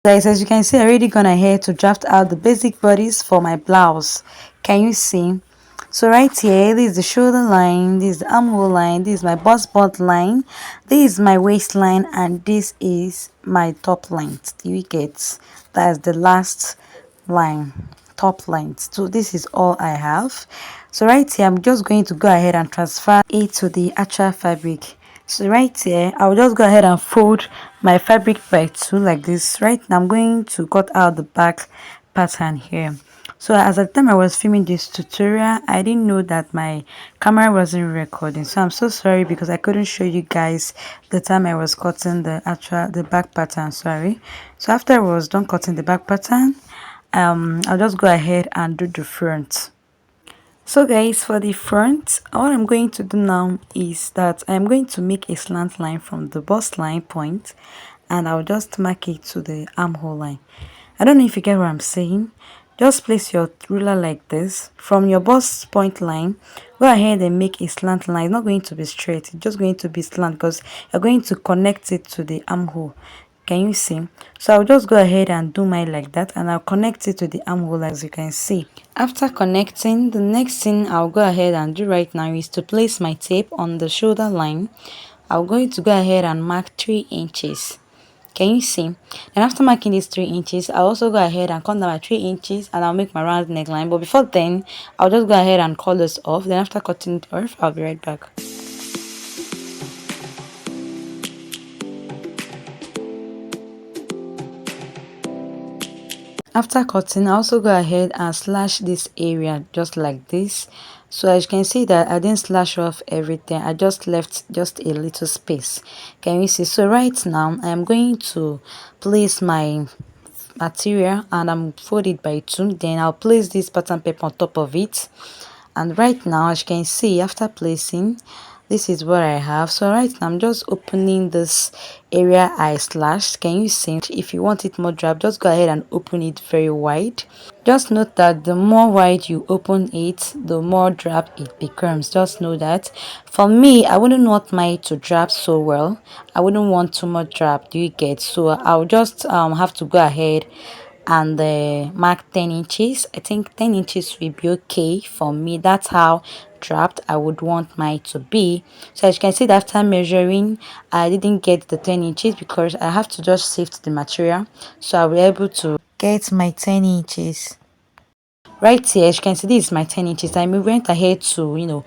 Guys, as you can see, I already gone ahead to draft out the basic bodies for my blouse. Can you see? So right here, this is the shoulder line, this is the armhole line, this is my bust band line, this is my waistline, and this is my top length. Do you get? That's the last line, top length. So this is all I have. So right here, I'm just going to go ahead and transfer it to the actual fabric. So right here, I'll just go ahead and fold my fabric by two like this. Right now, I'm going to cut out the back pattern here. So as at the time I was filming this tutorial, I didn't know that my camera wasn't recording. So I'm so sorry because I couldn't show you guys the time I was cutting the back pattern. Sorry. So after I was done cutting the back pattern, I'll just go ahead and do the front. So guys, for the front, what I'm going to do now is that I'm going to make a slant line from the bust line point, and I'll just mark it to the armhole line. I don't know if you get what I'm saying. Just place your ruler like this. From your bust point line, go ahead and make a slant line. It's not going to be straight, it's just going to be slant because you're going to connect it to the armhole. Can you see? So I'll just go ahead and do mine like that, and I'll connect it to the armhole as you can see. After connecting, the next thing I'll go ahead and do right now is to place my tape on the shoulder line. I'm going to go ahead and mark 3 inches. Can you see? And after marking these 3 inches, I'll also go ahead and cut down my 3 inches, and I'll make my round neckline. But before then, I'll just go ahead and cut this off. Then after cutting it off, I'll be right back. After cutting, I also go ahead and slash this area just like this. So as you can see that I didn't slash off everything, I just left just a little space. Can you see? So right now I am going to place my material, and I'm fold it by 2. Then I'll place this pattern paper on top of it. And right now, as you can see, after placing, this is what I have. So right now I'm just opening this area I slashed. Can you see? If you want it more drab, just go ahead and open it very wide. Just note that the more wide you open it, the more drab it becomes. Just know that. For me, I wouldn't want mine to drab so well. I wouldn't want too much drab. Do you get? So I'll just have to go ahead and mark 10 inches. I think 10 inches will be okay for me. That's how draft I would want mine to be. So as you can see, that after measuring, I didn't get the 10 inches because I have to just sift the material, so I'll be able to get my 10 inches. Right here, as you can see, this is my 10 inches. I went ahead to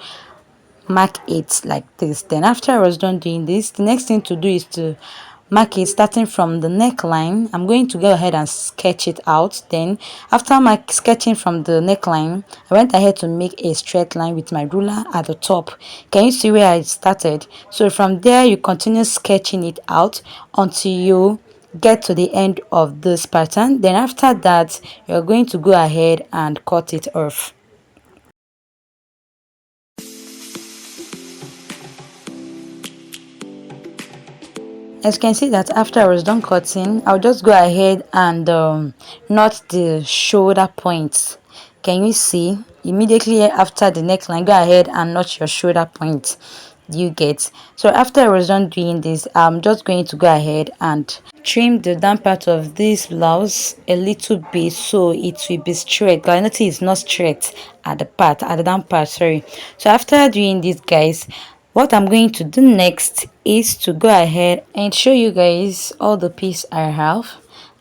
mark it like this. Then after I was done doing this, the next thing to do is to mark it starting from the neckline. I'm going to go ahead and sketch it out. Then after my sketching from the neckline, I went ahead to make a straight line with my ruler at the top. Can you see where I started? So from there you continue sketching it out until you get to the end of this pattern. Then after that, you're going to go ahead and cut it off. As you can see that after I was done cutting, I'll just go ahead and knot the shoulder points. Can you see? Immediately after the neckline, go ahead and knot your shoulder points. You get? So after I was done doing this, I'm just going to go ahead and trim the down part of this blouse a little bit so it will be straight. I notice it's not straight at the down part, sorry. So after doing this, guys, what I'm going to do next is to go ahead and show you guys all the piece I have.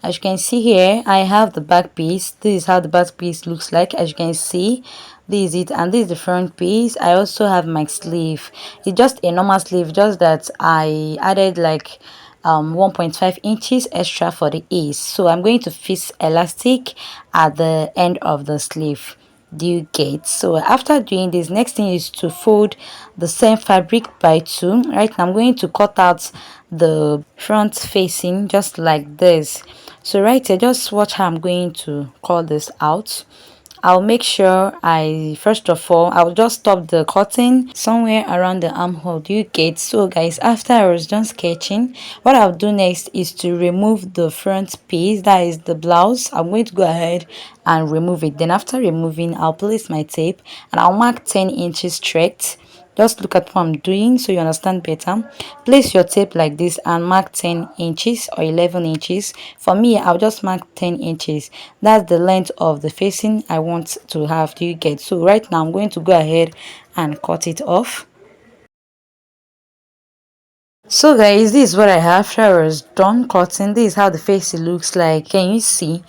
As you can see here, I have the back piece. This is how the back piece looks like. As you can see, this is it, and this is the front piece. I also have my sleeve. It's just a normal sleeve, just that I added like 1.5 inches extra for the ease. So I'm going to fix elastic at the end of the sleeve. Do you get? So after doing this, next thing is to fold the same fabric by 2. Right now I'm going to cut out the front facing just like this. So right here, just watch how I'm going to cut this out. I'll make sure first of all, I'll just stop the cutting somewhere around the armhole. Do you get? So guys, after I was done sketching, what I'll do next is to remove the front piece, that is the blouse. I'm going to go ahead and remove it. Then after removing, I'll place my tape and I'll mark 10 inches straight Just look at what I'm doing so you understand better. Place your tape like this and mark 10 inches or 11 inches. For me, I'll just mark 10 inches. That's the length of the facing I want to have. Do you get? So right now I'm going to go ahead and cut it off. So guys, this is what I have after I was done cutting. This is how the face looks like. Can you see?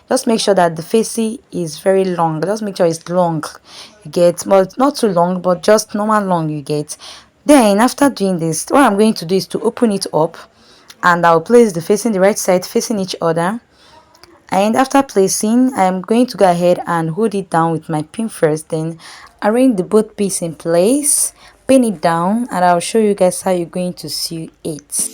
Just make sure that the facing is very long. Just make sure it's long. You get, but not too long, but just normal long. You get. Then after doing this, what I'm going to do is to open it up, and I'll place the facing the right side facing each other. And after placing, I'm going to go ahead and hold it down with my pin first, then arrange the both piece in place, pin it down, and I'll show you guys how you're going to sew it.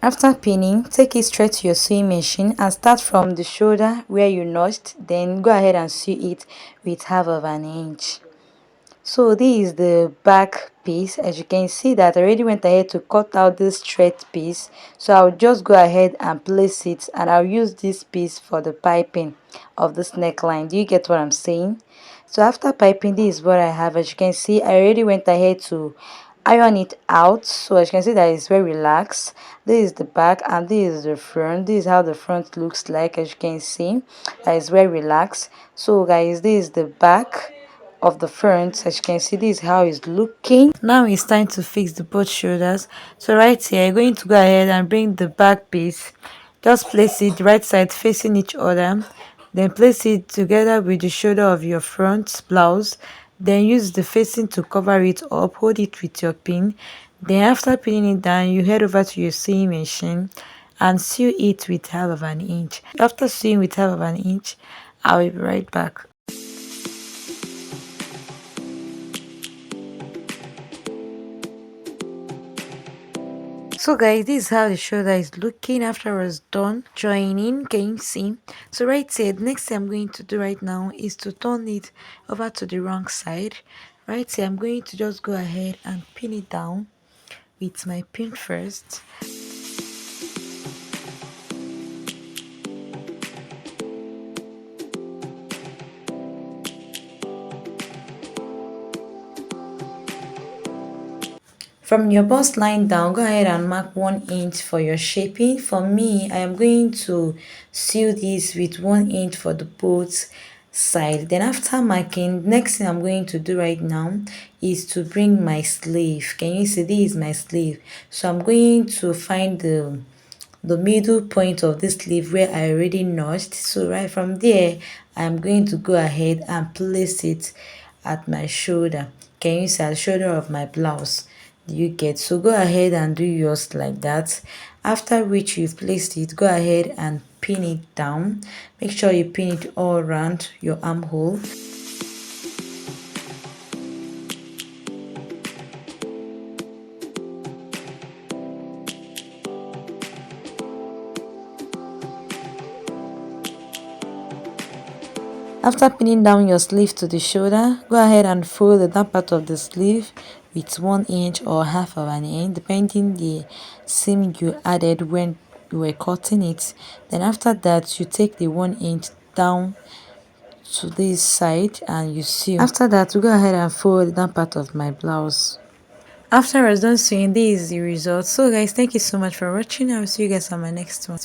After pinning, take it straight to your sewing machine and start from the shoulder where you notched, then go ahead and sew it with half of an inch. So this is the back piece. As you can see that I already went ahead to cut out this straight piece, so I'll just go ahead and place it, and I'll use this piece for the piping of this neckline. Do you get what I'm saying? So after piping, this is what I have. As you can see, I already went ahead to iron it out, so as you can see that it's very relaxed. This is the back and this is the front. This is how the front looks like. As you can see, that is very relaxed. So guys, this is the back of the front. As you can see, this is how it's looking. Now it's time to fix the both shoulders. So right here, you're going to go ahead and bring the back piece, just place it right side facing each other, then place it together with the shoulder of your front blouse, then use the facing to cover it up, hold it with your pin. Then after pinning it down, you head over to your sewing machine and sew it with half of an inch. After sewing with half of an inch, I will be right back. So guys, this is how the shoulder is looking after I was done joining. Can you see? So right here, the next thing I'm going to do right now is to turn it over to the wrong side. Right here, I'm going to just go ahead and pin it down with my pin first. From your bust line down, go ahead and mark 1 inch for your shaping. For me, I am going to sew this with 1 inch for the both side. Then after marking, next thing I'm going to do right now is to bring my sleeve. Can you see? This is my sleeve. So I'm going to find the middle point of this sleeve where I already notched. So right from there, I'm going to go ahead and place it at my shoulder. Can you see? At the shoulder of my blouse? Do you get? So go ahead and do yours like that. After which you've placed it, go ahead and pin it down. Make sure you pin it all around your armhole. After pinning down your sleeve to the shoulder, go ahead and fold the down part of the sleeve with 1 inch or half of an inch, depending the seam you added when you were cutting it. Then after that, you take the 1 inch down to this side and you sew. After that, we go ahead and fold the down part of my blouse. After I was done sewing, this is the result. So guys, thank you so much for watching. I will see you guys on my next one.